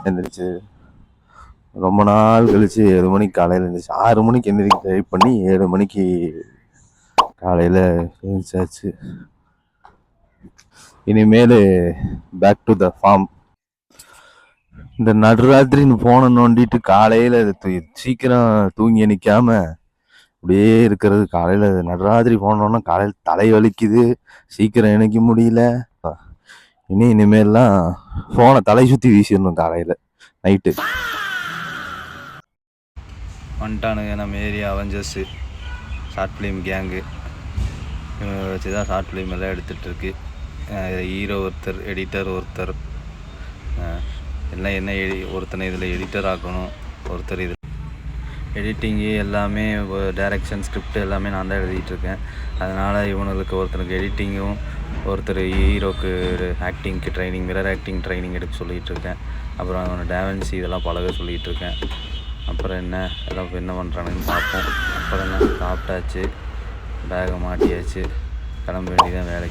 எந்திரிச்சு ரொம்ப நாள் கழிச்சு 7 மணிக்கு காலையில் எழுந்திரிச்சு 6 மணிக்கு எந்திரிக்க ட்ரை பண்ணி 7 மணிக்கு காலையில் எழுந்திரிச்சாச்சு. இனிமேல் பேக் டு த ஃபார்ம். இந்த நடுராத்திரின்னு போன நோண்டிட்டு காலையில் சீக்கிரம் தூங்கி நிற்காம அப்படியே இருக்கிறது. காலையில் நடுராத்திரி போனோன்னா காலையில் தலை வலிக்குது, சீக்கிரம் இணைக்க முடியல. இனிமேல்லாம் ஃபோனை தலை சுற்றி வீசிடணும் காலையில் நைட்டு. வந்துட்டானுங்க நம்ம area Avengers short film gang. வச்சு தான் ஷார்ட் ஃபிலிம் எல்லாம் எடுத்துகிட்ருக்கு. ஹீரோ ஒருத்தர், எடிட்டர் ஒருத்தர், எல்லாம் என்ன ஒருத்தனை இதில் எடிட்டர் ஆக்கணும், ஒருத்தர் இதில் எடிட்டிங்கு எல்லாமே டைரக்ஷன் ஸ்கிரிப்ட் எல்லாமே நான் தான் எழுதிட்டுருக்கேன். அதனால் இவனுக்கு ஒருத்தருக்கு எடிட்டிங்கும், ஒருத்தர் ஹீரோக்கு ஆக்டிங்க்கு ட்ரைனிங், மிரர் ஆக்டிங் ட்ரைனிங் எடுக்க சொல்லிகிட்ருக்கேன். அப்புறம் அவனை டாவன்சி இதெல்லாம் பழக சொல்லிகிட்ருக்கேன். அப்புறம் எல்லாம் என்ன பண்ணுறானுன்னு பார்ப்போம். அப்புறம் என்ன, சாப்பிட்டாச்சு, பேகை மாட்டியாச்சு, கிளம்ப வேண்டியதான் வேலைக்கு.